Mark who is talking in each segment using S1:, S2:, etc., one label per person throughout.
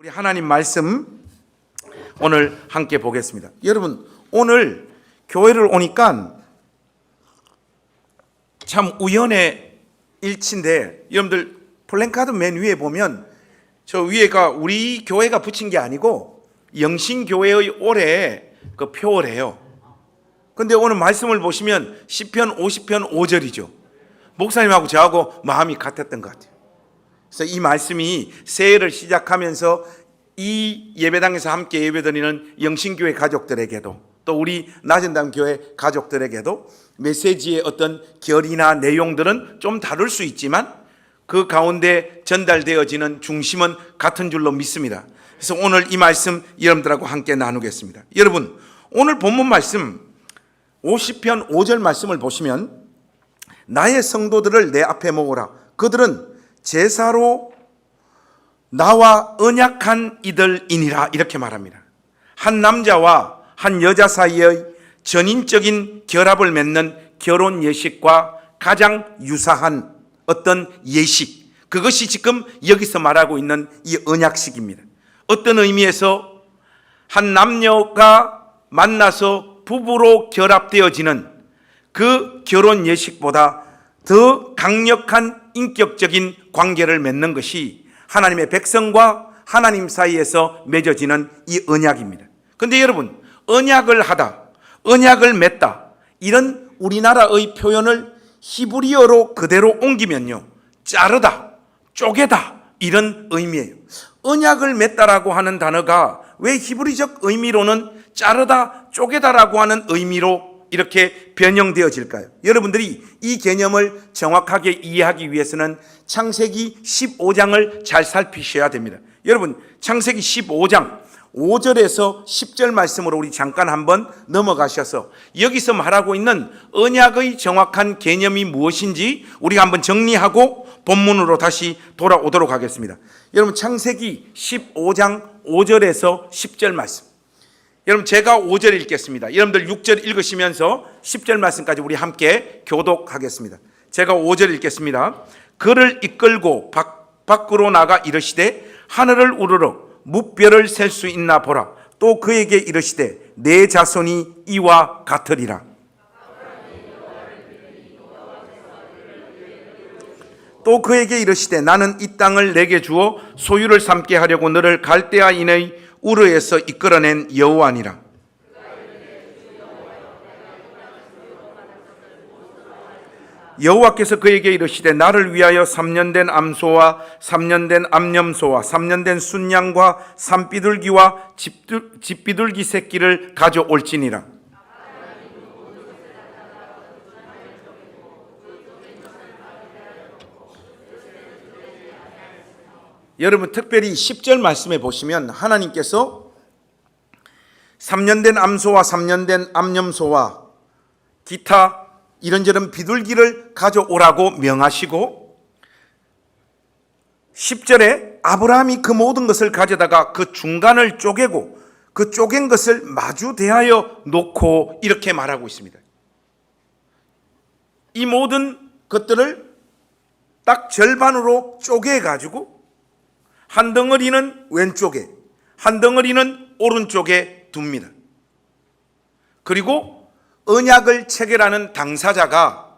S1: 우리 하나님 말씀 오늘 함께 보겠습니다. 여러분, 오늘 교회를 오니까 참 우연의 일치인데, 여러분들 플랜카드 맨 위에 보면 저 위에가 우리 교회가 붙인 게 아니고 영신교회의 올해 그 표어래요. 근데 오늘 말씀을 보시면 시편 50편 5절이죠. 목사님하고 저하고 마음이 같았던 것 같아요. 그래서 이 말씀이 새해를 시작하면서 이 예배당에서 함께 예배드리는 영신교회 가족들에게도, 또 우리 나전당 교회 가족들에게도 메시지의 어떤 결이나 내용들은 좀 다를 수 있지만 그 가운데 전달되어지는 중심은 같은 줄로 믿습니다. 그래서 오늘 이 말씀 여러분들하고 함께 나누겠습니다. 여러분, 오늘 본문 말씀 50편 5절 말씀을 보시면 나의 성도들을 내 앞에 모으라. 그들은 제사로 나와 언약한 이들이니라, 이렇게 말합니다. 한 남자와 한 여자 사이의 전인적인 결합을 맺는 결혼 예식과 가장 유사한 어떤 예식, 그것이 지금 여기서 말하고 있는 이 언약식입니다. 어떤 의미에서 한 남녀가 만나서 부부로 결합되어지는 그 결혼 예식보다 더 강력한 인격적인 관계를 맺는 것이 하나님의 백성과 하나님 사이에서 맺어지는 이 언약입니다. 그런데 여러분, 언약을 하다, 언약을 맺다, 이런 우리나라의 표현을 히브리어로 그대로 옮기면요, 자르다, 쪼개다, 이런 의미예요. 언약을 맺다라고 하는 단어가 왜 히브리적 의미로는 자르다, 쪼개다라고 하는 의미로 이렇게 변형되어질까요? 여러분들이 이 개념을 정확하게 이해하기 위해서는 창세기 15장을 잘 살피셔야 됩니다. 여러분, 창세기 15장 5절에서 10절 말씀으로 우리 잠깐 한번 넘어가셔서 여기서 말하고 있는 언약의 정확한 개념이 무엇인지 우리가 한번 정리하고 본문으로 다시 돌아오도록 하겠습니다. 여러분, 창세기 15장 5절에서 10절 말씀, 여러분 제가 5절 읽겠습니다. 여러분들 6절 읽으시면서 10절 말씀까지 우리 함께 교독하겠습니다. 제가 5절 읽겠습니다. 그를 이끌고 밖으로 나가 이르시되 하늘을 우러러 무뼈를 셀 수 있나 보라. 또 그에게 이르시되 내 자손이 이와 같으리라. 또 그에게 이르시되 나는 이 땅을 내게 주어 소유를 삼게 하려고 너를 갈대아인의 우르에서 이끌어낸 여호와니라. 여호와께서 그에게 이르시되 나를 위하여 3년 된 암소와 3년 된 암염소와 3년 된 순양과 산비둘기와 집비둘기 새끼를 가져올지니라. 여러분, 특별히 10절 말씀에 보시면 하나님께서 3년 된 암소와 3년 된 암염소와 기타 이런저런 비둘기를 가져오라고 명하시고, 10절에 아브라함이 그 모든 것을 가져다가 그 중간을 쪼개고 그 쪼갠 것을 마주 대하여 놓고 이렇게 말하고 있습니다. 이 모든 것들을 딱 절반으로 쪼개가지고 한 덩어리는 왼쪽에, 한 덩어리는 오른쪽에 둡니다. 그리고 언약을 체결하는 당사자가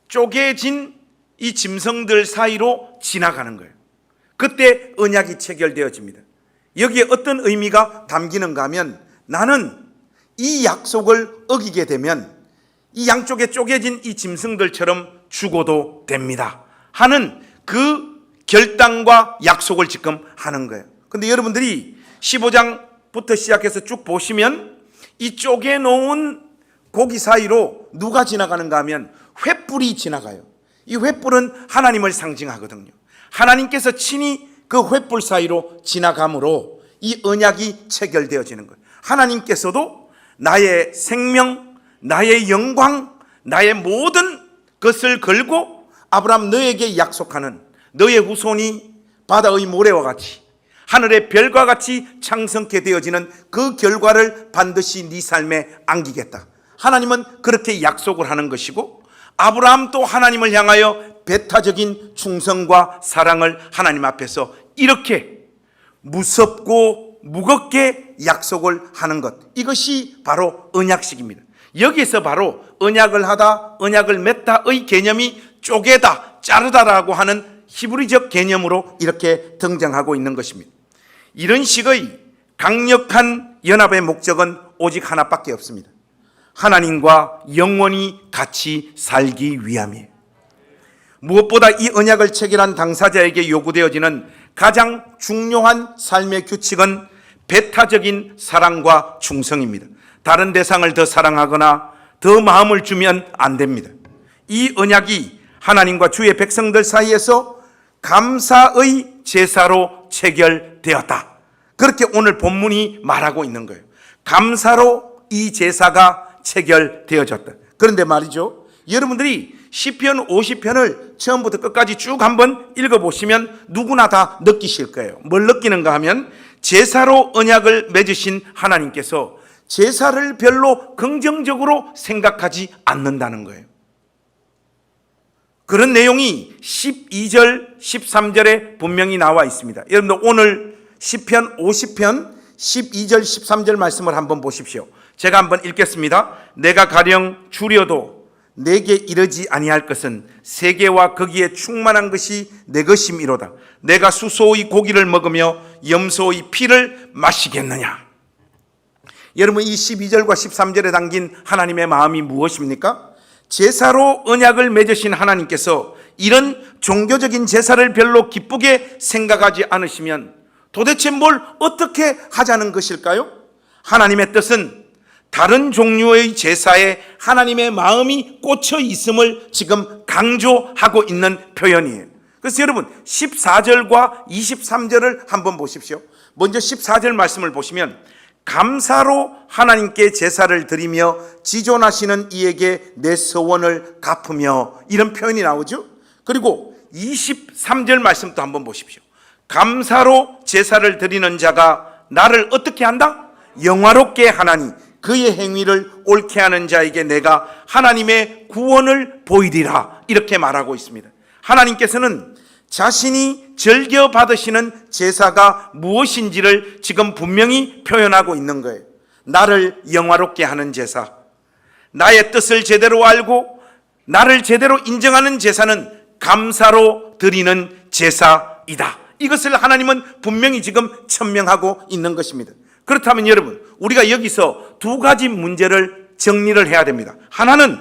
S1: 쪼개진 이 짐승들 사이로 지나가는 거예요. 그때 언약이 체결되어집니다. 여기에 어떤 의미가 담기는가 하면, 나는 이 약속을 어기게 되면 이 양쪽에 쪼개진 이 짐승들처럼 죽어도 됩니다 하는 그 결단과 약속을 지금 하는 거예요. 근데 여러분들이 15장부터 시작해서 쭉 보시면 이 쪼개놓은 고기 사이로 누가 지나가는가 하면 횃불이 지나가요. 이 횃불은 하나님을 상징하거든요. 하나님께서 친히 그 횃불 사이로 지나감으로 이 언약이 체결되어지는 거예요. 하나님께서도 나의 생명, 나의 영광, 나의 모든 것을 걸고 아브라함 너에게 약속하는 너의 후손이 바다의 모래와 같이 하늘의 별과 같이 창성케 되어지는 그 결과를 반드시 네 삶에 안기겠다. 하나님은 그렇게 약속을 하는 것이고, 아브라함도 하나님을 향하여 배타적인 충성과 사랑을 하나님 앞에서 이렇게 무섭고 무겁게 약속을 하는 것, 이것이 바로 언약식입니다. 여기에서 바로 언약을 하다, 언약을 맺다의 개념이 쪼개다, 자르다라고 하는 히브리적 개념으로 이렇게 등장하고 있는 것입니다. 이런 식의 강력한 연합의 목적은 오직 하나밖에 없습니다. 하나님과 영원히 같이 살기 위함이에요. 무엇보다 이 언약을 체결한 당사자에게 요구되어지는 가장 중요한 삶의 규칙은 배타적인 사랑과 충성입니다. 다른 대상을 더 사랑하거나 더 마음을 주면 안 됩니다. 이 언약이 하나님과 주의 백성들 사이에서 감사의 제사로 체결되었다. 그렇게 오늘 본문이 말하고 있는 거예요. 감사로 이 제사가 체결되어졌다. 그런데 말이죠, 여러분들이 시편 50편을 처음부터 끝까지 쭉 한번 읽어보시면 누구나 다 느끼실 거예요. 뭘 느끼는가 하면 제사로 언약을 맺으신 하나님께서 제사를 별로 긍정적으로 생각하지 않는다는 거예요. 그런 내용이 12절, 13절에 분명히 나와 있습니다. 여러분들 오늘 시편 50편 12절, 13절 말씀을 한번 보십시오. 제가 한번 읽겠습니다. 내가 가령 줄여도 내게 이르지 아니할 것은 세계와 거기에 충만한 것이 내 것임이로다. 내가 수소의 고기를 먹으며 염소의 피를 마시겠느냐. 여러분, 이 12절과 13절에 담긴 하나님의 마음이 무엇입니까? 제사로 언약을 맺으신 하나님께서 이런 종교적인 제사를 별로 기쁘게 생각하지 않으시면 도대체 뭘 어떻게 하자는 것일까요? 하나님의 뜻은 다른 종류의 제사에 하나님의 마음이 꽂혀 있음을 지금 강조하고 있는 표현이에요. 그래서 여러분 14절과 23절을 한번 보십시오. 먼저 14절 말씀을 보시면 감사로 하나님께 제사를 드리며 지존하시는 이에게 내 서원을 갚으며, 이런 표현이 나오죠. 그리고 23절 말씀도 한번 보십시오. 감사로 제사를 드리는 자가 나를 어떻게 한다? 영화롭게 하나니 그의 행위를 옳게 하는 자에게 내가 하나님의 구원을 보이리라, 이렇게 말하고 있습니다. 하나님께서는 자신이 즐겨 받으시는 제사가 무엇인지를 지금 분명히 표현하고 있는 거예요. 나를 영화롭게 하는 제사, 나의 뜻을 제대로 알고 나를 제대로 인정하는 제사는 감사로 드리는 제사이다. 이것을 하나님은 분명히 지금 천명하고 있는 것입니다. 그렇다면 여러분, 우리가 여기서 두 가지 문제를 정리를 해야 됩니다. 하나는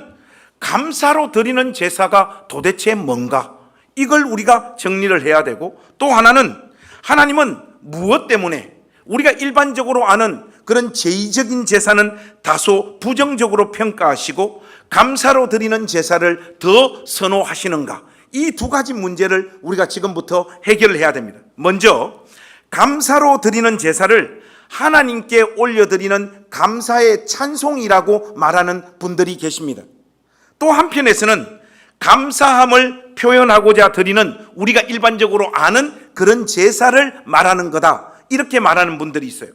S1: 감사로 드리는 제사가 도대체 뭔가, 이걸 우리가 정리를 해야 되고, 또 하나는 하나님은 무엇 때문에 우리가 일반적으로 아는 그런 제의적인 제사는 다소 부정적으로 평가하시고 감사로 드리는 제사를 더 선호하시는가, 이 두 가지 문제를 우리가 지금부터 해결해야 됩니다. 먼저 감사로 드리는 제사를 하나님께 올려드리는 감사의 찬송이라고 말하는 분들이 계십니다. 또 한편에서는 감사함을 표현하고자 드리는 우리가 일반적으로 아는 그런 제사를 말하는 거다, 이렇게 말하는 분들이 있어요.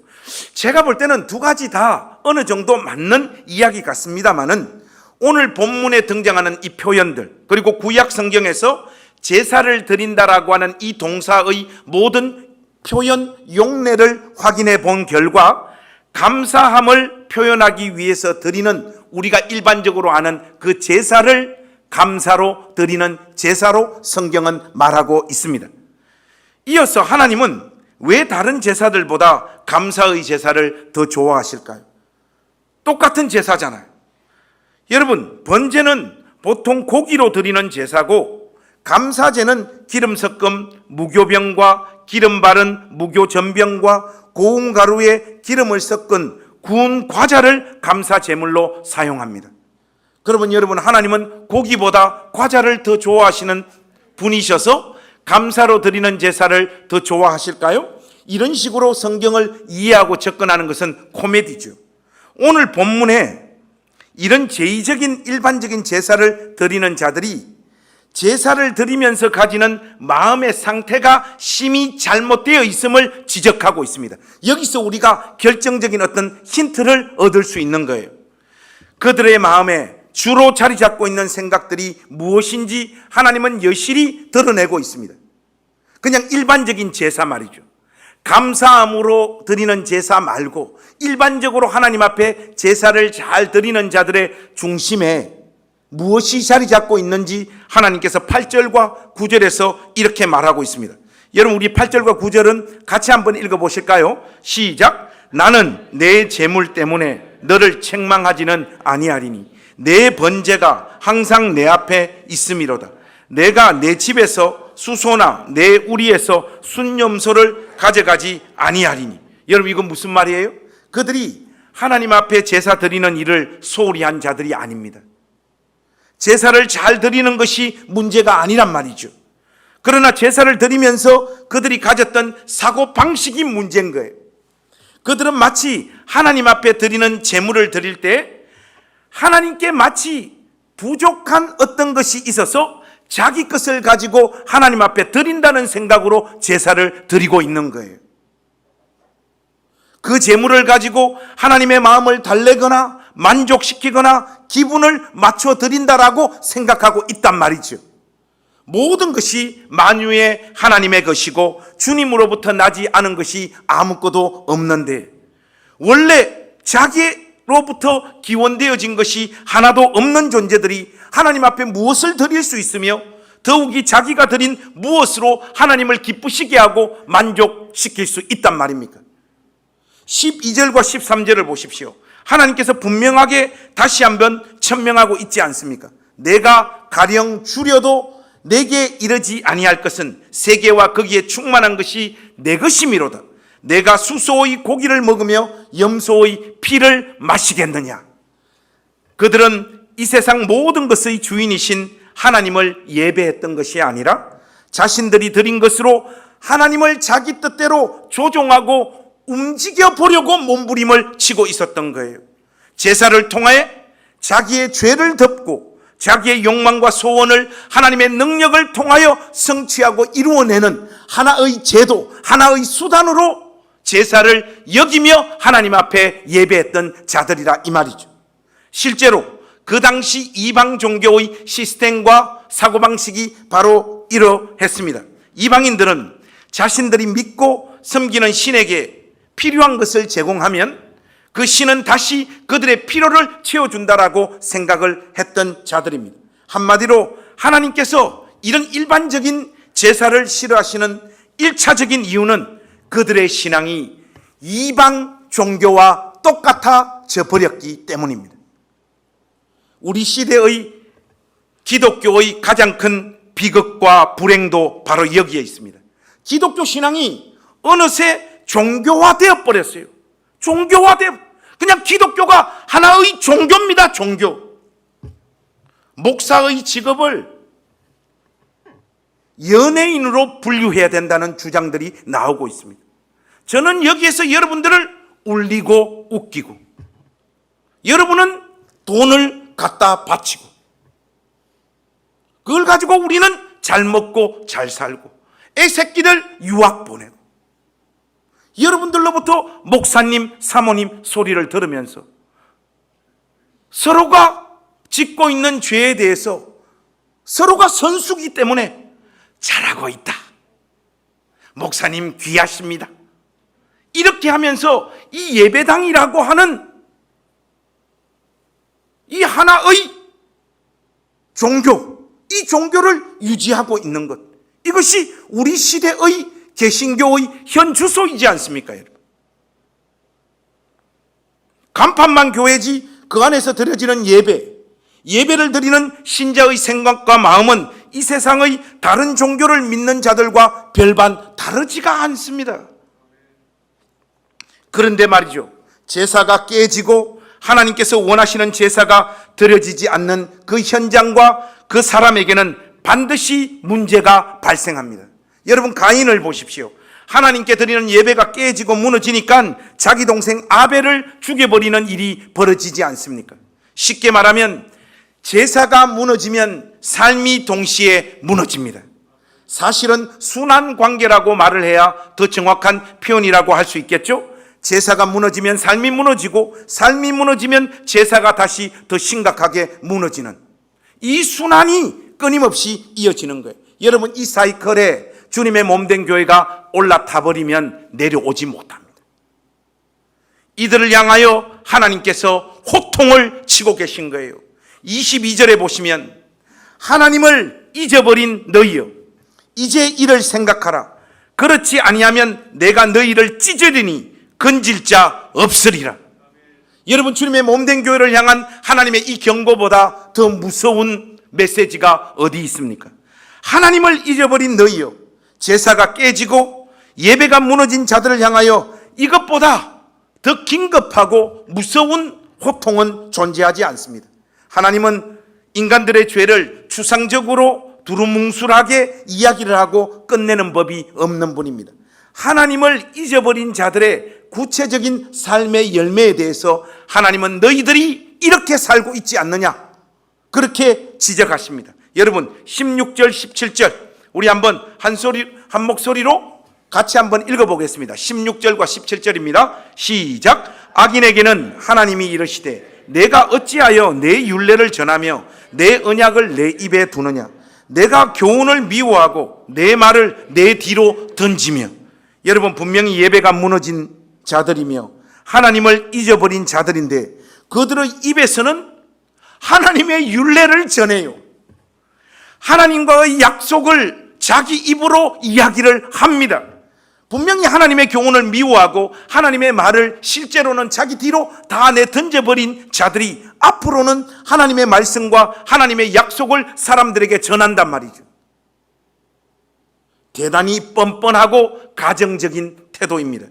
S1: 제가 볼 때는 두 가지 다 어느 정도 맞는 이야기 같습니다만은 오늘 본문에 등장하는 이 표현들, 그리고 구약 성경에서 제사를 드린다라고 하는 이 동사의 모든 표현 용례를 확인해 본 결과 감사함을 표현하기 위해서 드리는 우리가 일반적으로 아는 그 제사를 감사로 드리는 제사로 성경은 말하고 있습니다. 이어서 하나님은 왜 다른 제사들보다 감사의 제사를 더 좋아하실까요? 똑같은 제사잖아요. 여러분, 번제는 보통 고기로 드리는 제사고 감사제는 기름 섞음 무교병과 기름 바른 무교전병과 고운 가루에 기름을 섞은 구운 과자를 감사 제물로 사용합니다. 그러면 여러분, 하나님은 고기보다 과자를 더 좋아하시는 분이셔서 감사로 드리는 제사를 더 좋아하실까요? 이런 식으로 성경을 이해하고 접근하는 것은 코미디죠. 오늘 본문에 이런 제의적인 일반적인 제사를 드리는 자들이 제사를 드리면서 가지는 마음의 상태가 심히 잘못되어 있음을 지적하고 있습니다. 여기서 우리가 결정적인 어떤 힌트를 얻을 수 있는 거예요. 그들의 마음에 주로 자리 잡고 있는 생각들이 무엇인지 하나님은 여실히 드러내고 있습니다. 그냥 일반적인 제사 말이죠. 감사함으로 드리는 제사 말고 일반적으로 하나님 앞에 제사를 잘 드리는 자들의 중심에 무엇이 자리 잡고 있는지 하나님께서 8절과 9절에서 이렇게 말하고 있습니다. 여러분, 우리 8절과 9절은 같이 한번 읽어보실까요? 시작. 나는 내 재물 때문에 너를 책망하지는 아니하리니 내 번제가 항상 내 앞에 있음이로다. 내가 내 집에서 수소나 내 우리에서 순염소를 가져가지 아니하리니. 여러분, 이건 무슨 말이에요? 그들이 하나님 앞에 제사 드리는 일을 소홀히 한 자들이 아닙니다. 제사를 잘 드리는 것이 문제가 아니란 말이죠. 그러나 제사를 드리면서 그들이 가졌던 사고방식이 문제인 거예요. 그들은 마치 하나님 앞에 드리는 제물을 드릴 때 하나님께 마치 부족한 어떤 것이 있어서 자기 것을 가지고 하나님 앞에 드린다는 생각으로 제사를 드리고 있는 거예요. 그 제물을 가지고 하나님의 마음을 달래거나 만족시키거나 기분을 맞춰 드린다라고 생각하고 있단 말이죠. 모든 것이 만유의 하나님의 것이고 주님으로부터 나지 않은 것이 아무것도 없는데, 원래 자기로부터 기원되어진 것이 하나도 없는 존재들이 하나님 앞에 무엇을 드릴 수 있으며 더욱이 자기가 드린 무엇으로 하나님을 기쁘시게 하고 만족시킬 수 있단 말입니까? 12절과 13절을 보십시오. 하나님께서 분명하게 다시 한번 천명하고 있지 않습니까? 내가 가령 주려도 내게 이르지 아니할 것은 세계와 거기에 충만한 것이 내 것이미로다. 내가 수소의 고기를 먹으며 염소의 피를 마시겠느냐. 그들은 이 세상 모든 것의 주인이신 하나님을 예배했던 것이 아니라 자신들이 드린 것으로 하나님을 자기 뜻대로 조종하고 움직여 보려고 몸부림을 치고 있었던 거예요. 제사를 통해 자기의 죄를 덮고 자기의 욕망과 소원을 하나님의 능력을 통하여 성취하고 이루어내는 하나의 제도, 하나의 수단으로 제사를 여기며 하나님 앞에 예배했던 자들이라 이 말이죠. 실제로 그 당시 이방 종교의 시스템과 사고방식이 바로 이러했습니다. 이방인들은 자신들이 믿고 섬기는 신에게 필요한 것을 제공하면 그 신은 다시 그들의 필요를 채워준다라고 생각을 했던 자들입니다. 한마디로 하나님께서 이런 일반적인 제사를 싫어하시는 1차적인 이유는 그들의 신앙이 이방 종교와 똑같아져 버렸기 때문입니다. 우리 시대의 기독교의 가장 큰 비극과 불행도 바로 여기에 있습니다. 기독교 신앙이 어느새 종교화되어 버렸어요. 그냥 기독교가 하나의 종교입니다. 종교. 목사의 직업을 연예인으로 분류해야 된다는 주장들이 나오고 있습니다. 저는 여기에서 여러분들을 울리고 웃기고, 여러분은 돈을 갖다 바치고, 그걸 가지고 우리는 잘 먹고 잘 살고 애 새끼들 유학 보내고, 여러분들로부터 목사님, 사모님 소리를 들으면서 서로가 짓고 있는 죄에 대해서 서로가 선수기 때문에 잘하고 있다. 목사님 귀하십니다. 이렇게 하면서 이 예배당이라고 하는 이 하나의 종교, 이 종교를 유지하고 있는 것, 이것이 우리 시대의 개신교의 현 주소이지 않습니까, 여러분? 간판만 교회지 그 안에서 드려지는 예배를 드리는 신자의 생각과 마음은 이 세상의 다른 종교를 믿는 자들과 별반 다르지가 않습니다. 그런데 말이죠, 제사가 깨지고 하나님께서 원하시는 제사가 드려지지 않는 그 현장과 그 사람에게는 반드시 문제가 발생합니다. 여러분, 가인을 보십시오. 하나님께 드리는 예배가 깨지고 무너지니까 자기 동생 아벨을 죽여버리는 일이 벌어지지 않습니까? 쉽게 말하면 제사가 무너지면 삶이 동시에 무너집니다. 사실은 순환 관계라고 말을 해야 더 정확한 표현이라고 할 수 있겠죠? 제사가 무너지면 삶이 무너지고, 삶이 무너지면 제사가 다시 더 심각하게 무너지는 이 순환이 끊임없이 이어지는 거예요. 여러분, 이 사이클에 주님의 몸된 교회가 올라타 버리면 내려오지 못합니다. 이들을 향하여 하나님께서 호통을 치고 계신 거예요. 22절에 보시면 하나님을 잊어버린 너희여 이제 이를 생각하라. 그렇지 아니하면 내가 너희를 찢으리니 건질 자 없으리라. 여러분, 주님의 몸된 교회를 향한 하나님의 이 경고보다 더 무서운 메시지가 어디 있습니까? 하나님을 잊어버린 너희여, 제사가 깨지고 예배가 무너진 자들을 향하여 이것보다 더 긴급하고 무서운 호통은 존재하지 않습니다. 하나님은 인간들의 죄를 추상적으로 두루뭉술하게 이야기를 하고 끝내는 법이 없는 분입니다. 하나님을 잊어버린 자들의 구체적인 삶의 열매에 대해서 하나님은 너희들이 이렇게 살고 있지 않느냐, 그렇게 지적하십니다. 여러분, 16절 17절 우리 한번 한 목소리로 같이 한번 읽어보겠습니다. 16절과 17절입니다. 시작. 악인에게는 하나님이 이르시되 내가 어찌하여 내 율례를 전하며 내 언약을 내 입에 두느냐. 내가 교훈을 미워하고 내 말을 내 뒤로 던지며. 여러분, 분명히 예배가 무너진 자들이며 하나님을 잊어버린 자들인데 그들의 입에서는 하나님의 율례를 전해요. 하나님과의 약속을 자기 입으로 이야기를 합니다. 분명히 하나님의 교훈을 미워하고 하나님의 말을 실제로는 자기 뒤로 다 내던져버린 자들이 앞으로는 하나님의 말씀과 하나님의 약속을 사람들에게 전한단 말이죠. 대단히 뻔뻔하고 가정적인 태도입니다.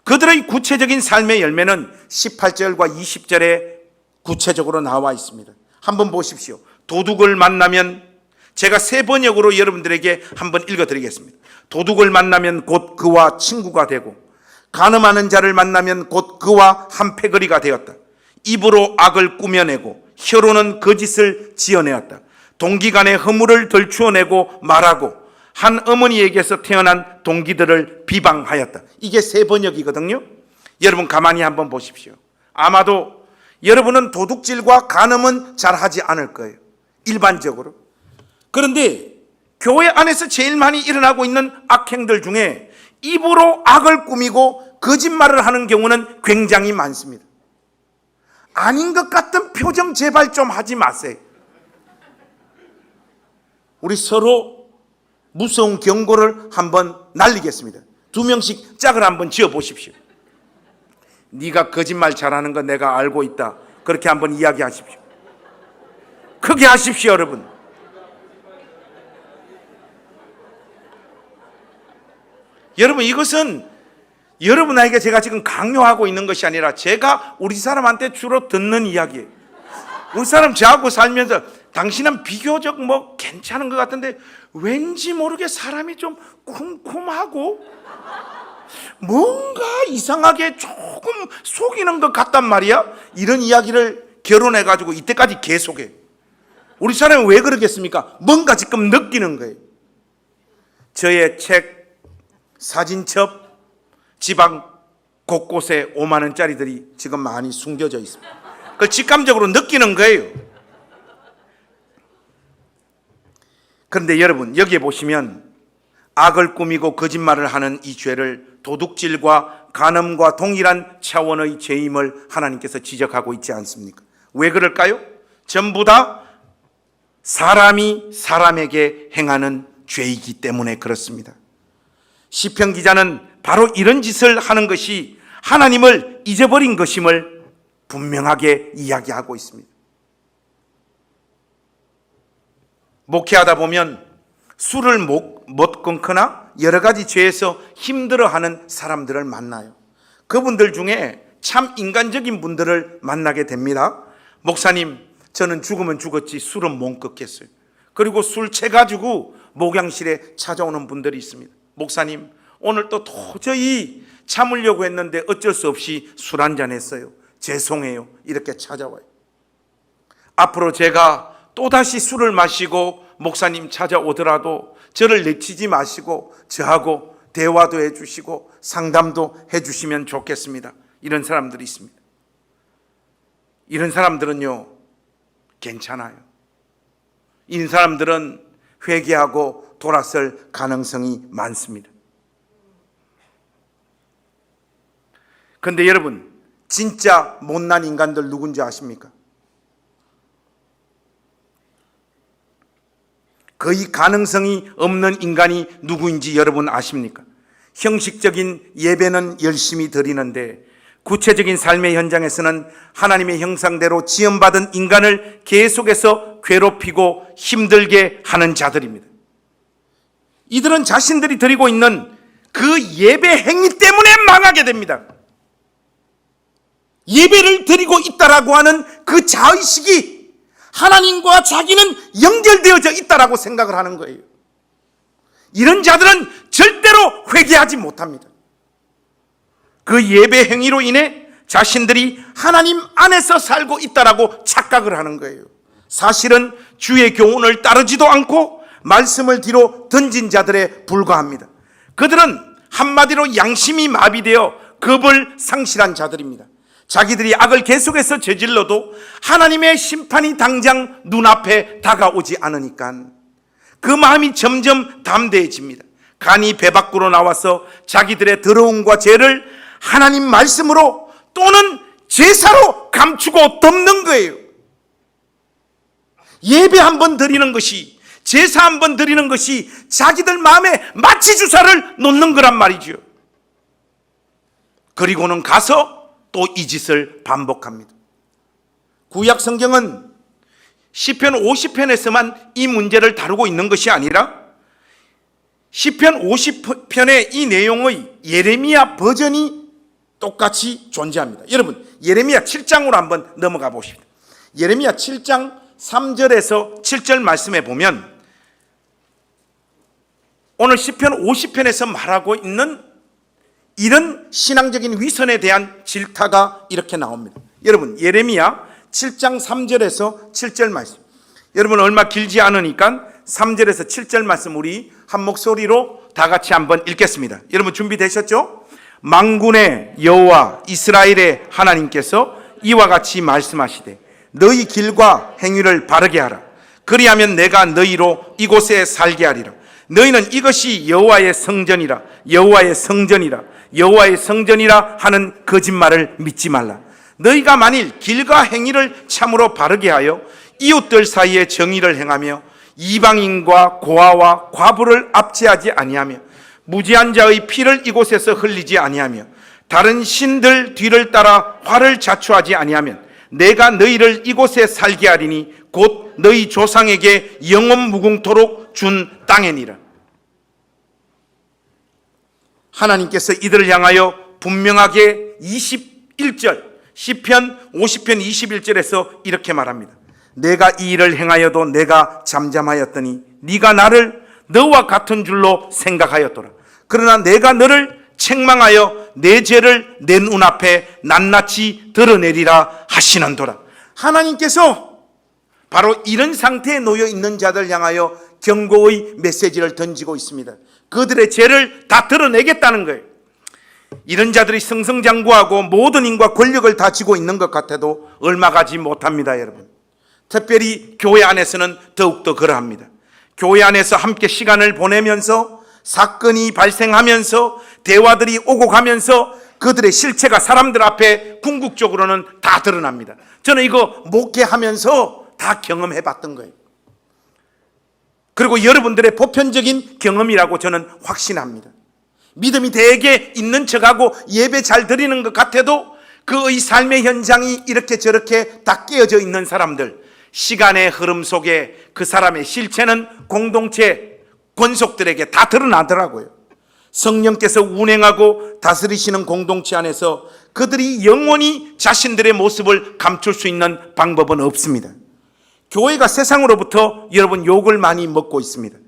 S1: 그들의 구체적인 삶의 열매는 18절과 20절에 구체적으로 나와 있습니다. 한번 보십시오. 도둑을 만나면, 제가 세 번역으로 여러분들에게 한번 읽어드리겠습니다. 도둑을 만나면 곧 그와 친구가 되고 간음하는 자를 만나면 곧 그와 한패거리가 되었다. 입으로 악을 꾸며내고 혀로는 거짓을 지어내었다. 동기간에 허물을 덜추어내고 말하고 한 어머니에게서 태어난 동기들을 비방하였다. 이게 세 번역이거든요. 여러분 가만히 한번 보십시오. 아마도 여러분은 도둑질과 간음은 잘 하지 않을 거예요, 일반적으로. 그런데 교회 안에서 제일 많이 일어나고 있는 악행들 중에 입으로 악을 꾸미고 거짓말을 하는 경우는 굉장히 많습니다. 아닌 것 같은 표정 제발 좀 하지 마세요. 우리 서로 무서운 경고를 한번 날리겠습니다. 2명씩 짝을 한번 지어 보십시오. 네가 거짓말 잘하는 거 내가 알고 있다. 그렇게 한번 이야기하십시오. 크게 하십시오, 여러분. 여러분, 이것은 여러분에게 제가 지금 강요하고 있는 것이 아니라 제가 우리 사람한테 주로 듣는 이야기예요. 우리 사람 저하고 살면서 당신은 비교적 괜찮은 것 같은데 왠지 모르게 사람이 좀 쿰쿰하고 뭔가 이상하게 조금 속이는 것 같단 말이야. 이런 이야기를 결혼해가지고 이때까지 계속해. 우리 사람이 왜 그러겠습니까? 뭔가 지금 느끼는 거예요. 저의 책, 사진첩, 지방 곳곳에 5만 원짜리들이 지금 많이 숨겨져 있습니다. 그걸 직감적으로 느끼는 거예요. 그런데 여러분, 여기에 보시면 악을 꾸미고 거짓말을 하는 이 죄를 도둑질과 간음과 동일한 차원의 죄임을 하나님께서 지적하고 있지 않습니까? 왜 그럴까요? 전부 다 사람이 사람에게 행하는 죄이기 때문에 그렇습니다. 시편 기자는 바로 이런 짓을 하는 것이 하나님을 잊어버린 것임을 분명하게 이야기하고 있습니다. 목회하다 보면 술을 못 끊거나 여러 가지 죄에서 힘들어하는 사람들을 만나요. 그분들 중에 참 인간적인 분들을 만나게 됩니다. 목사님, 저는 죽으면 죽었지 술은 못 끊겠어요. 그리고 술 취해가지고 목양실에 찾아오는 분들이 있습니다. 목사님, 오늘 또 도저히 참으려고 했는데 어쩔 수 없이 술 한잔 했어요. 죄송해요. 이렇게 찾아와요. 앞으로 제가 또다시 술을 마시고 목사님 찾아오더라도 저를 내치지 마시고 저하고 대화도 해주시고 상담도 해주시면 좋겠습니다. 이런 사람들이 있습니다. 이런 사람들은요, 괜찮아요. 이런 사람들은 회개하고 돌아설 가능성이 많습니다. 그런데 여러분, 진짜 못난 인간들 누군지 아십니까? 거의 가능성이 없는 인간이 누구인지 여러분 아십니까? 형식적인 예배는 열심히 드리는데 구체적인 삶의 현장에서는 하나님의 형상대로 지음받은 인간을 계속해서 괴롭히고 힘들게 하는 자들입니다. 이들은 자신들이 드리고 있는 그 예배 행위 때문에 망하게 됩니다. 예배를 드리고 있다라고 하는 그 자의식이 하나님과 자기는 연결되어져 있다라고 생각을 하는 거예요. 이런 자들은 절대로 회개하지 못합니다. 그 예배 행위로 인해 자신들이 하나님 안에서 살고 있다라고 착각을 하는 거예요. 사실은 주의 교훈을 따르지도 않고 말씀을 뒤로 던진 자들에 불과합니다. 그들은 한마디로 양심이 마비되어 겁을 상실한 자들입니다. 자기들이 악을 계속해서 저질러도 하나님의 심판이 당장 눈앞에 다가오지 않으니까 그 마음이 점점 담대해집니다. 간이 배 밖으로 나와서 자기들의 더러움과 죄를 하나님 말씀으로 또는 제사로 감추고 덮는 거예요. 예배 한번 드리는 것이, 제사 한번 드리는 것이 자기들 마음에 마취 주사를 놓는 거란 말이죠. 그리고는 가서 또 이 짓을 반복합니다. 구약 성경은 시편 50편에서만 이 문제를 다루고 있는 것이 아니라 시편 50편의 이 내용의 예레미야 버전이 똑같이 존재합니다. 여러분, 예레미야 7장으로 한번 넘어가 보십시오. 예레미야 7장 3절에서 7절 말씀에 보면 오늘 시편 50편에서 말하고 있는 이런 신앙적인 위선에 대한 질타가 이렇게 나옵니다. 여러분, 예레미야 7장 3절에서 7절 말씀. 여러분, 얼마 길지 않으니까 3절에서 7절 말씀 우리 한 목소리로 다 같이 한번 읽겠습니다. 여러분 준비되셨죠? 만군의 여호와 이스라엘의 하나님께서 이와 같이 말씀하시되 너희 길과 행위를 바르게 하라. 그리하면 내가 너희로 이곳에 살게 하리라. 너희는 이것이 여호와의 성전이라, 여호와의 성전이라, 여호와의 성전이라 하는 거짓말을 믿지 말라. 너희가 만일 길과 행위를 참으로 바르게 하여 이웃들 사이에 정의를 행하며 이방인과 고아와 과부를 압제하지 아니하며 무지한 자의 피를 이곳에서 흘리지 아니하며 다른 신들 뒤를 따라 화를 자초하지 아니하면 내가 너희를 이곳에 살게 하리니 곧 너희 조상에게 영원 무궁토록 준 땅이니라. 하나님께서 이들을 향하여 분명하게 21절 시편 50편 21절에서 이렇게 말합니다. 내가 이 일을 행하여도 내가 잠잠하였더니 네가 나를 너와 같은 줄로 생각하였더라. 그러나 내가 너를 책망하여 내 죄를 내 눈앞에 낱낱이 드러내리라 하시는도라. 하나님께서 바로 이런 상태에 놓여 있는 자들 향하여 경고의 메시지를 던지고 있습니다. 그들의 죄를 다 드러내겠다는 거예요. 이런 자들이 승승장구하고 모든 힘과 권력을 다 쥐고 있는 것 같아도 얼마 가지 못합니다, 여러분. 특별히 교회 안에서는 더욱더 그러합니다. 교회 안에서 함께 시간을 보내면서 사건이 발생하면서 대화들이 오고 가면서 그들의 실체가 사람들 앞에 궁극적으로는 다 드러납니다. 저는 이거 목회하면서 다 경험해 봤던 거예요. 그리고 여러분들의 보편적인 경험이라고 저는 확신합니다. 믿음이 되게 있는 척하고 예배 잘 드리는 것 같아도 그의 삶의 현장이 이렇게 저렇게 다 깨어져 있는 사람들, 시간의 흐름 속에 그 사람의 실체는 공동체 권속들에게 다 드러나더라고요. 성령께서 운행하고 다스리시는 공동체 안에서 그들이 영원히 자신들의 모습을 감출 수 있는 방법은 없습니다. 교회가 세상으로부터 여러분 욕을 많이 먹고 있습니다.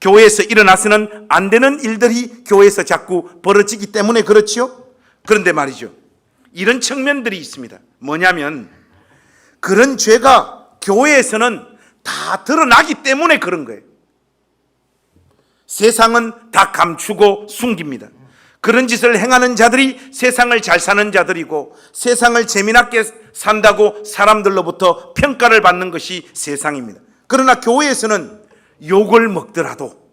S1: 교회에서 일어나서는 안 되는 일들이 교회에서 자꾸 벌어지기 때문에 그렇지요. 그런데 말이죠, 이런 측면들이 있습니다. 뭐냐면 그런 죄가 교회에서는 다 드러나기 때문에 그런 거예요. 세상은 다 감추고 숨깁니다. 그런 짓을 행하는 자들이 세상을 잘 사는 자들이고 세상을 재미나게 산다고 사람들로부터 평가를 받는 것이 세상입니다. 그러나 교회에서는 욕을 먹더라도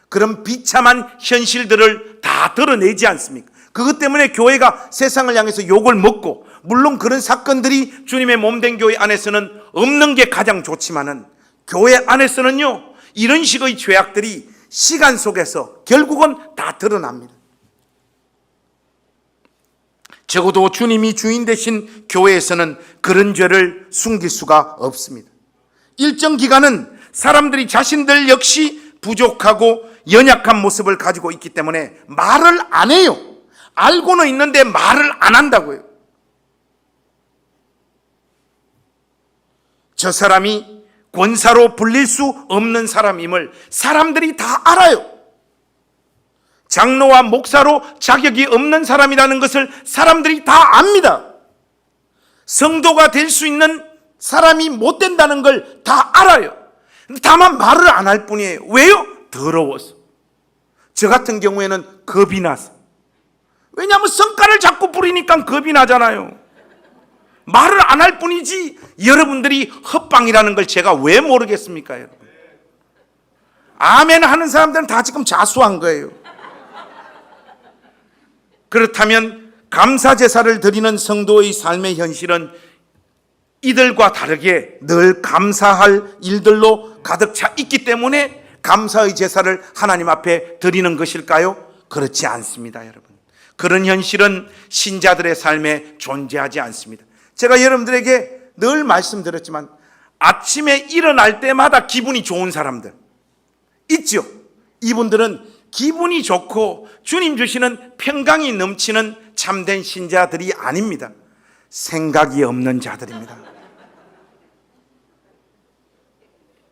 S1: 그런 비참한 현실들을 다 드러내지 않습니까? 그것 때문에 교회가 세상을 향해서 욕을 먹고, 물론 그런 사건들이 주님의 몸된 교회 안에서는 없는 게 가장 좋지만은 교회 안에서는요, 이런 식의 죄악들이 시간 속에서 결국은 다 드러납니다. 적어도 주님이 주인 되신 교회에서는 그런 죄를 숨길 수가 없습니다. 일정 기간은 사람들이 자신들 역시 부족하고 연약한 모습을 가지고 있기 때문에 말을 안 해요. 알고는 있는데 말을 안 한다고요. 저 사람이 권사로 불릴 수 없는 사람임을 사람들이 다 알아요. 장로와 목사로 자격이 없는 사람이라는 것을 사람들이 다 압니다. 성도가 될 수 있는 사람이 못 된다는 걸 다 알아요. 다만 말을 안 할 뿐이에요. 왜요? 더러워서. 저 같은 경우에는 겁이 나서. 왜냐하면 성깔을 자꾸 부리니까 겁이 나잖아요. 말을 안 할 뿐이지 여러분들이 헛방이라는 걸 제가 왜 모르겠습니까, 여러분? 아멘 하는 사람들은 다 지금 자수한 거예요. 그렇다면 감사 제사를 드리는 성도의 삶의 현실은 이들과 다르게 늘 감사할 일들로 가득 차 있기 때문에 감사의 제사를 하나님 앞에 드리는 것일까요? 그렇지 않습니다, 여러분. 그런 현실은 신자들의 삶에 존재하지 않습니다. 제가 여러분들에게 늘 말씀드렸지만 아침에 일어날 때마다 기분이 좋은 사람들 있죠. 이분들은 기분이 좋고 주님 주시는 평강이 넘치는 참된 신자들이 아닙니다. 생각이 없는 자들입니다.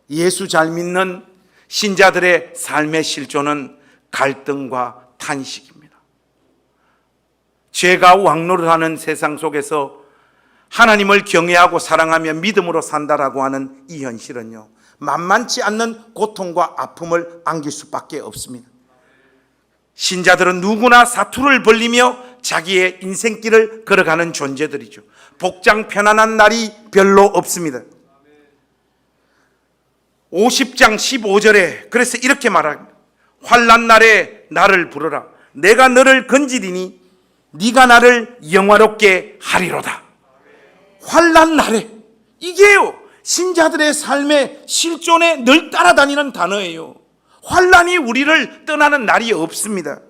S1: 예수 잘 믿는 신자들의 삶의 실존은 갈등과 탄식입니다. 죄가 왕노를 하는 세상 속에서 하나님을 경외하고 사랑하며 믿음으로 산다라고 하는 이 현실은요, 만만치 않는 고통과 아픔을 안길 수밖에 없습니다. 신자들은 누구나 사투를 벌리며 자기의 인생길을 걸어가는 존재들이죠. 복장 편안한 날이 별로 없습니다. 50장 15절에 그래서 이렇게 말합니다. 환난 날에 나를 부르라. 내가 너를 건지리니 네가 나를 영화롭게 하리로다. 환난 날에, 이게요 신자들의 삶의 실존에 늘 따라다니는 단어예요. 환난이 우리를 떠나는 날이 없습니다.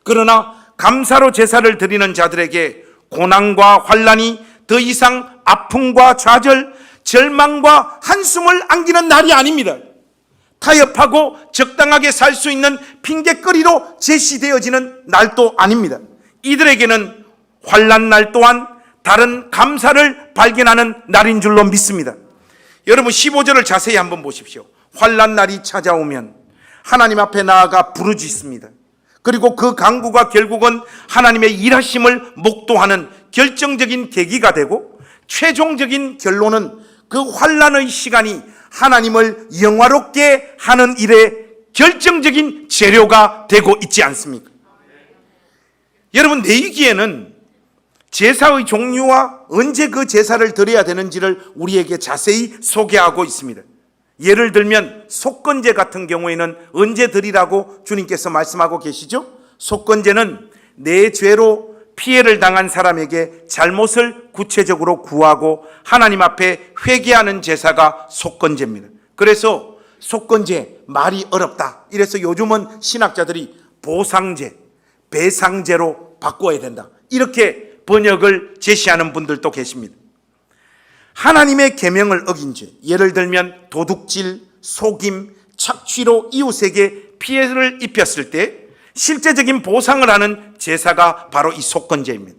S1: 그러나 감사로 제사를 드리는 자들에게 고난과 환난이 더 이상 아픔과 좌절, 절망과 한숨을 안기는 날이 아닙니다. 타협하고 적당하게 살 수 있는 핑계거리로 제시되어지는 날도 아닙니다. 이들에게는 환난 날 또한 다른 감사를 발견하는 날인 줄로 믿습니다. 여러분 15절을 자세히 한번 보십시오. 환난 날이 찾아오면 하나님 앞에 나아가 부르짖습니다. 그리고 그 간구가 결국은 하나님의 일하심을 목도하는 결정적인 계기가 되고, 최종적인 결론은 그 환난의 시간이 하나님을 영화롭게 하는 일에 결정적인 재료가 되고 있지 않습니까? 여러분, 레위기에는 제사의 종류와 언제 그 제사를 드려야 되는지를 우리에게 자세히 소개하고 있습니다. 예를 들면 속건제 같은 경우에는 언제 드리라고 주님께서 말씀하고 계시죠? 속건제는 내 죄로 피해를 당한 사람에게 잘못을 구체적으로 구하고 하나님 앞에 회개하는 제사가 속건제입니다. 그래서 속건제, 말이 어렵다. 이래서 요즘은 신학자들이 보상제, 배상제로 바꿔야 된다. 이렇게 번역을 제시하는 분들도 계십니다. 하나님의 계명을 어긴 죄, 예를 들면 도둑질, 속임, 착취로 이웃에게 피해를 입혔을 때 실제적인 보상을 하는 제사가 바로 이 속건제입니다.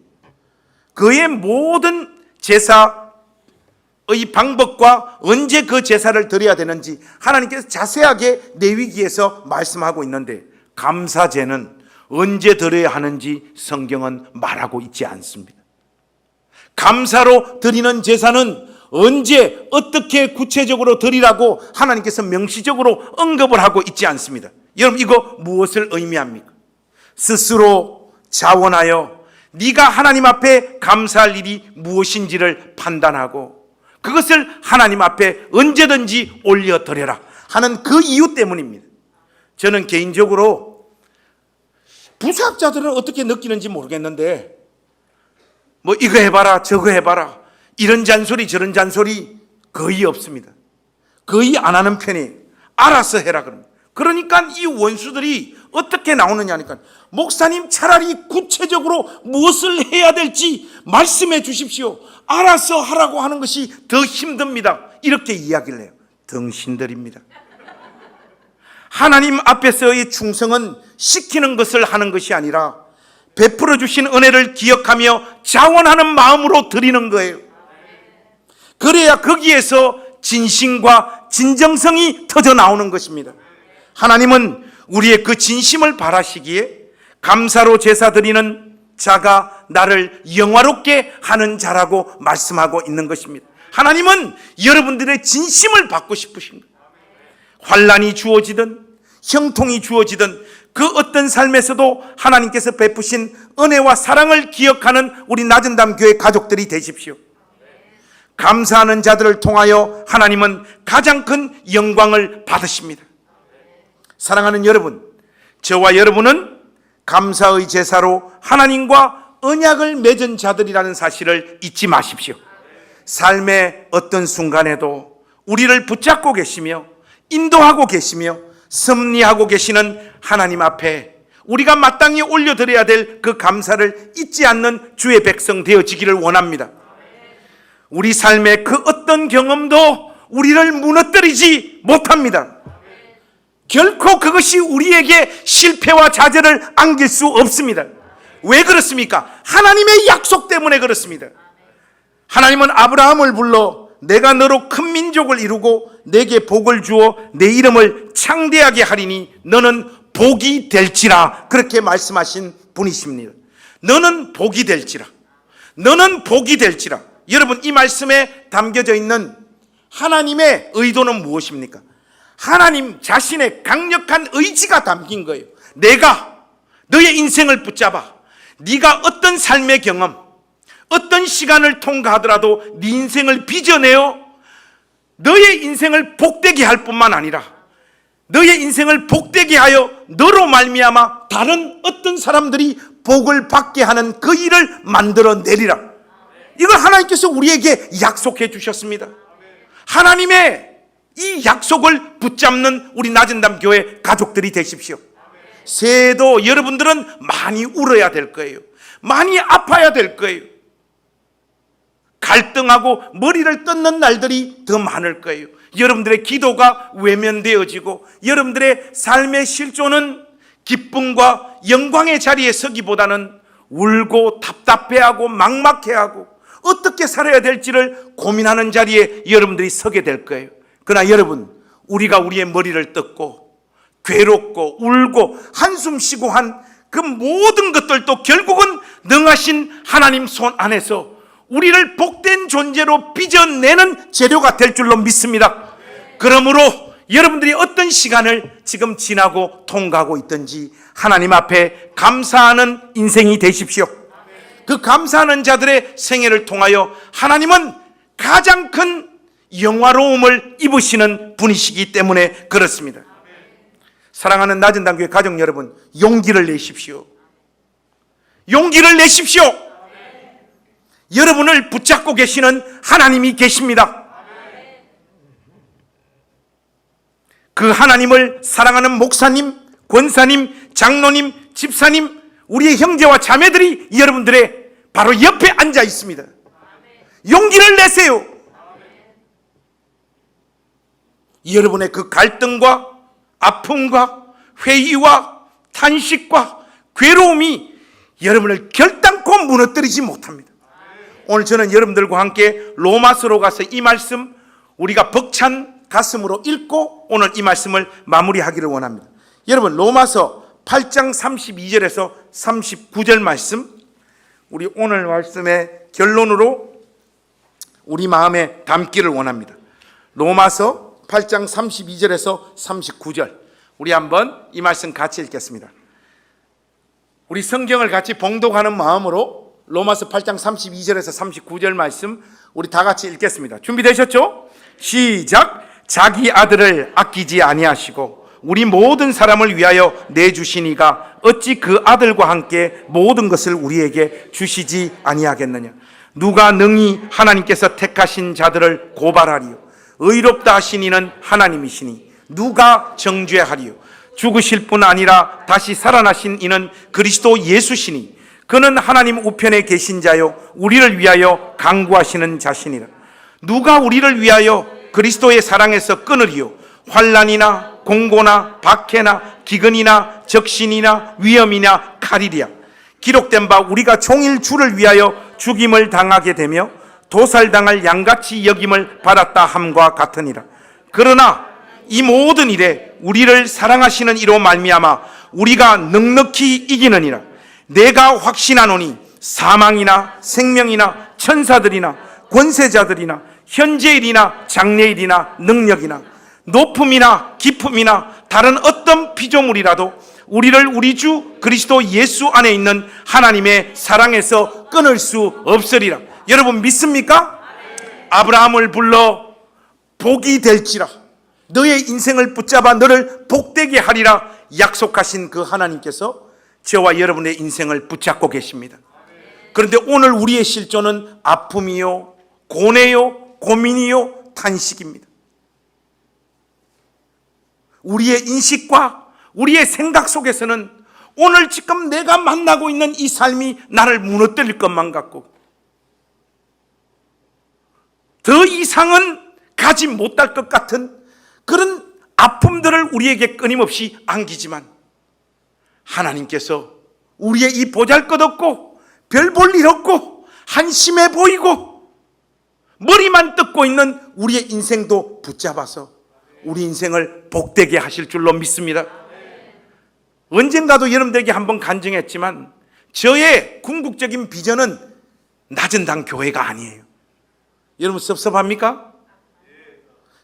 S1: 그의 모든 제사의 방법과 언제 그 제사를 드려야 되는지 하나님께서 자세하게 레위기에서 말씀하고 있는데, 감사제는 언제 드려야 하는지 성경은 말하고 있지 않습니다. 감사로 드리는 제사는 언제 어떻게 구체적으로 드리라고 하나님께서 명시적으로 언급을 하고 있지 않습니다. 여러분, 이거 무엇을 의미합니까? 스스로 자원하여 네가 하나님 앞에 감사할 일이 무엇인지를 판단하고 그것을 하나님 앞에 언제든지 올려드려라. 하는 그 이유 때문입니다. 저는 개인적으로 부사학자들은 어떻게 느끼는지 모르겠는데 뭐 이거 해봐라 저거 해봐라 이런 잔소리 저런 잔소리 거의 없습니다. 거의 안 하는 편이에요. 알아서 해라 그럽니다. 그러니까 이 원수들이 어떻게 나오느냐 하니까 목사님 차라리 구체적으로 무엇을 해야 될지 말씀해 주십시오. 알아서 하라고 하는 것이 더 힘듭니다. 이렇게 이야기를 해요. 등신들입니다. 하나님 앞에서의 충성은 시키는 것을 하는 것이 아니라 베풀어 주신 은혜를 기억하며 자원하는 마음으로 드리는 거예요. 그래야 거기에서 진심과 진정성이 터져 나오는 것입니다. 하나님은 우리의 그 진심을 바라시기에 감사로 제사 드리는 자가 나를 영화롭게 하는 자라고 말씀하고 있는 것입니다. 하나님은 여러분들의 진심을 받고 싶으신 거예요. 환난이 주어지든 형통이 주어지든 그 어떤 삶에서도 하나님께서 베푸신 은혜와 사랑을 기억하는 우리 낮은담 교회 가족들이 되십시오. 감사하는 자들을 통하여 하나님은 가장 큰 영광을 받으십니다. 사랑하는 여러분, 저와 여러분은 감사의 제사로 하나님과 언약을 맺은 자들이라는 사실을 잊지 마십시오. 삶의 어떤 순간에도 우리를 붙잡고 계시며 인도하고 계시며 섭리하고 계시는 하나님 앞에 우리가 마땅히 올려드려야 될 그 감사를 잊지 않는 주의 백성 되어지기를 원합니다. 우리 삶의 그 어떤 경험도 우리를 무너뜨리지 못합니다. 결코 그것이 우리에게 실패와 좌절을 안길 수 없습니다. 왜 그렇습니까? 하나님의 약속 때문에 그렇습니다. 하나님은 아브라함을 불러 내가 너로 큰 민족을 이루고 내게 복을 주어 내 이름을 창대하게 하리니 너는 복이 될지라, 그렇게 말씀하신 분이십니다. 너는 복이 될지라, 너는 복이 될지라. 여러분, 이 말씀에 담겨져 있는 하나님의 의도는 무엇입니까? 하나님 자신의 강력한 의지가 담긴 거예요. 내가 너의 인생을 붙잡아 네가 어떤 삶의 경험, 어떤 시간을 통과하더라도 네 인생을 빚어내어 너의 인생을 복되게 할 뿐만 아니라 너의 인생을 복되게 하여 너로 말미암아 다른 어떤 사람들이 복을 받게 하는 그 일을 만들어내리라. 이걸 하나님께서 우리에게 약속해 주셨습니다. 하나님의 이 약속을 붙잡는 우리 낮은담 교회 가족들이 되십시오. 새해도 여러분들은 많이 울어야 될 거예요. 많이 아파야 될 거예요. 갈등하고 머리를 뜯는 날들이 더 많을 거예요. 여러분들의 기도가 외면되어지고 여러분들의 삶의 실존은 기쁨과 영광의 자리에 서기보다는 울고 답답해하고 막막해하고 어떻게 살아야 될지를 고민하는 자리에 여러분들이 서게 될 거예요. 그러나 여러분, 우리가 우리의 머리를 뜯고 괴롭고 울고 한숨 쉬고 한 그 모든 것들도 결국은 능하신 하나님 손 안에서 우리를 복된 존재로 빚어내는 재료가 될 줄로 믿습니다. 그러므로 여러분들이 어떤 시간을 지금 지나고 통과하고 있든지 하나님 앞에 감사하는 인생이 되십시오. 그 감사하는 자들의 생애를 통하여 하나님은 가장 큰 영화로움을 입으시는 분이시기 때문에 그렇습니다. 사랑하는 낮은담교회 가족 여러분, 용기를 내십시오. 용기를 내십시오. 여러분을 붙잡고 계시는 하나님이 계십니다. 그 하나님을 사랑하는 목사님, 권사님, 장로님, 집사님, 우리의 형제와 자매들이 여러분들의 바로 옆에 앉아 있습니다. 용기를 내세요. 여러분의 그 갈등과 아픔과 회의와 탄식과 괴로움이 여러분을 결단코 무너뜨리지 못합니다. 오늘 저는 여러분들과 함께 로마서로 가서 이 말씀 우리가 벅찬 가슴으로 읽고 오늘 이 말씀을 마무리하기를 원합니다. 여러분, 로마서 8장 32절에서 39절 말씀, 우리 오늘 말씀의 결론으로 우리 마음에 담기를 원합니다. 로마서 8장 32절에서 39절, 우리 한번 이 말씀 같이 읽겠습니다. 우리 성경을 같이 봉독하는 마음으로 로마서 8장 32절에서 39절 말씀 우리 다 같이 읽겠습니다. 준비되셨죠? 시작! 자기 아들을 아끼지 아니하시고 우리 모든 사람을 위하여 내주시니가 어찌 그 아들과 함께 모든 것을 우리에게 주시지 아니하겠느냐. 누가 능히 하나님께서 택하신 자들을 고발하리요. 의롭다 하신 이는 하나님이시니 누가 정죄하리요. 죽으실 뿐 아니라 다시 살아나신 이는 그리스도 예수시니 그는 하나님 우편에 계신 자요 우리를 위하여 강구하시는 자시니라. 누가 우리를 위하여 그리스도의 사랑에서 끊으리요. 환난이나 공고나 박해나 기근이나 적신이나 위험이나 칼이랴. 기록된 바 우리가 종일 주를 위하여 죽임을 당하게 되며 도살당할 양같이 여김을 받았다 함과 같으니라. 그러나 이 모든 일에 우리를 사랑하시는 이로 말미암아 우리가 넉넉히 이기느니라. 내가 확신하노니 사망이나 생명이나 천사들이나 권세자들이나 현재일이나 장래일이나 능력이나 높음이나 깊음이나 다른 어떤 피조물이라도 우리를 우리 주 그리스도 예수 안에 있는 하나님의 사랑에서 끊을 수 없으리라. 여러분 믿습니까? 아브라함을 불러 복이 될지라 너의 인생을 붙잡아 너를 복되게 하리라 약속하신 그 하나님께서 저와 여러분의 인생을 붙잡고 계십니다. 그런데 오늘 우리의 실존은 아픔이요 고뇌요 고민이요 탄식입니다. 우리의 인식과 우리의 생각 속에서는 오늘 지금 내가 만나고 있는 이 삶이 나를 무너뜨릴 것만 같고 더 이상은 가지 못할 것 같은 그런 아픔들을 우리에게 끊임없이 안기지만 하나님께서 우리의 이 보잘것없고 별 볼 일 없고 한심해 보이고 머리만 뜯고 있는 우리의 인생도 붙잡아서 우리 인생을 복되게 하실 줄로 믿습니다. 언젠가도 여러분들에게 한번 간증했지만 저의 궁극적인 비전은 낮은 당 교회가 아니에요. 여러분 섭섭합니까?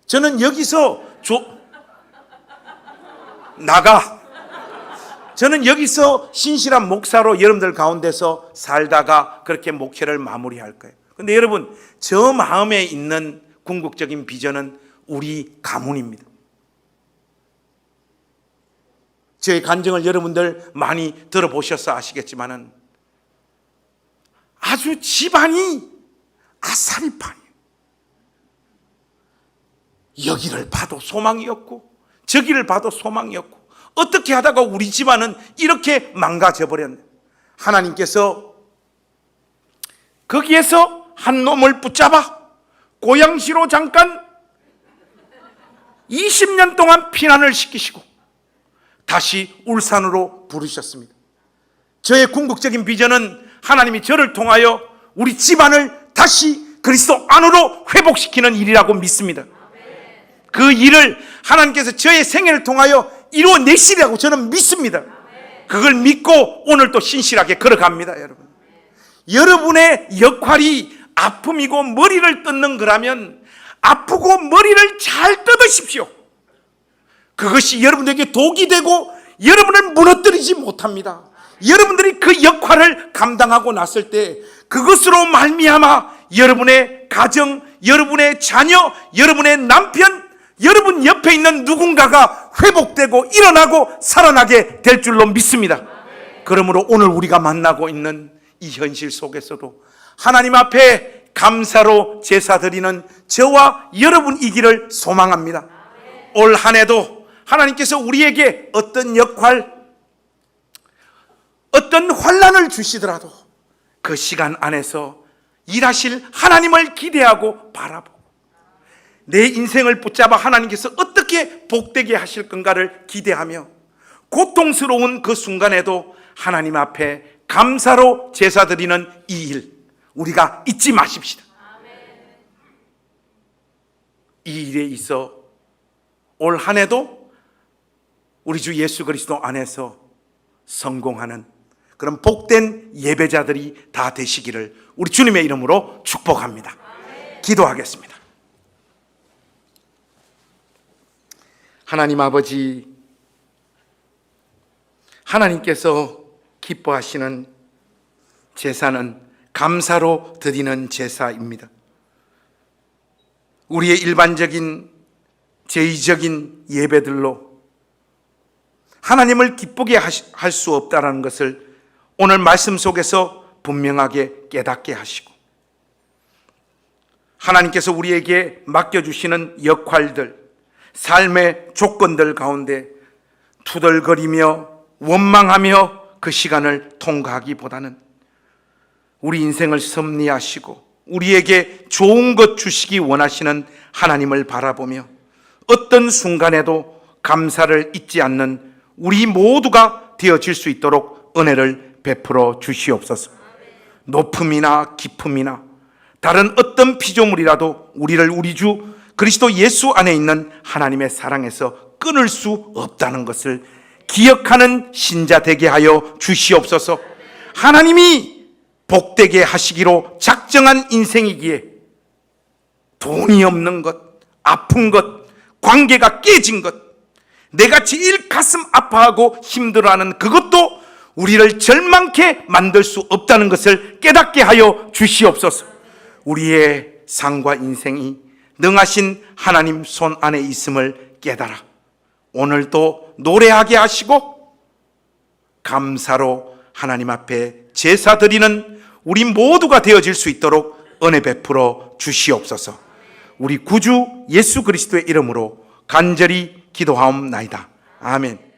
S1: 저는 여기서 저는 여기서 신실한 목사로 여러분들 가운데서 살다가 그렇게 목회를 마무리할 거예요. 그런데 여러분 저 마음에 있는 궁극적인 비전은 우리 가문입니다. 저의 간증을 여러분들 많이 들어보셔서 아시겠지만은 아주 집안이 아사리판이에요. 여기를 봐도 소망이 없고 저기를 봐도 소망이 없고 어떻게 하다가 우리 집안은 이렇게 망가져 버렸네. 하나님께서 거기에서 한 놈을 붙잡아 고양시로 잠깐 20년 동안 피난을 시키시고 다시 울산으로 부르셨습니다. 저의 궁극적인 비전은 하나님이 저를 통하여 우리 집안을 다시 그리스도 안으로 회복시키는 일이라고 믿습니다. 그 일을 하나님께서 저의 생애를 통하여 이루어내시리라고 저는 믿습니다. 그걸 믿고 오늘 또 신실하게 걸어갑니다. 여러분, 여러분의 역할이 아픔이고 머리를 뜯는 거라면 아프고 머리를 잘 뜯으십시오. 그것이 여러분에게 독이 되고 여러분을 무너뜨리지 못합니다. 여러분들이 그 역할을 감당하고 났을 때 그것으로 말미암아 여러분의 가정, 여러분의 자녀, 여러분의 남편, 여러분 옆에 있는 누군가가 회복되고 일어나고 살아나게 될 줄로 믿습니다. 그러므로 오늘 우리가 만나고 있는 이 현실 속에서도 하나님 앞에 감사로 제사 드리는 저와 여러분이기를 소망합니다. 올 한 해도 하나님께서 우리에게 어떤 역할, 어떤 환난을 주시더라도 그 시간 안에서 일하실 하나님을 기대하고 바라보고 내 인생을 붙잡아 하나님께서 어떻게 복되게 하실 건가를 기대하며 고통스러운 그 순간에도 하나님 앞에 감사로 제사 드리는 이 일 우리가 잊지 마십시다. 이 일에 있어 올 한 해도 우리 주 예수 그리스도 안에서 성공하는 그런 복된 예배자들이 다 되시기를 우리 주님의 이름으로 축복합니다. 기도하겠습니다. 하나님 아버지, 하나님께서 기뻐하시는 제사는 감사로 드리는 제사입니다. 우리의 일반적인 제의적인 예배들로 하나님을 기쁘게 할 수 없다는 것을 오늘 말씀 속에서 분명하게 깨닫게 하시고, 하나님께서 우리에게 맡겨주시는 역할들, 삶의 조건들 가운데 투덜거리며 원망하며 그 시간을 통과하기보다는 우리 인생을 섭리하시고 우리에게 좋은 것 주시기 원하시는 하나님을 바라보며 어떤 순간에도 감사를 잊지 않는 우리 모두가 되어질 수 있도록 은혜를 베풀어 주시옵소서. 높음이나 깊음이나 다른 어떤 피조물이라도 우리를 우리 주 그리스도 예수 안에 있는 하나님의 사랑에서 끊을 수 없다는 것을 기억하는 신자 되게 하여 주시옵소서. 하나님이 복되게 하시기로 작정한 인생이기에 돈이 없는 것, 아픈 것, 관계가 깨진 것, 내가 제일 가슴 아파하고 힘들어하는 그것도 우리를 절망케 만들 수 없다는 것을 깨닫게 하여 주시옵소서. 우리의 삶과 인생이 능하신 하나님 손 안에 있음을 깨달아 오늘도 노래하게 하시고 감사로 하나님 앞에 제사 드리는 우리 모두가 되어질 수 있도록 은혜 베풀어 주시옵소서. 우리 구주 예수 그리스도의 이름으로 간절히 기도하옵나이다. 아멘.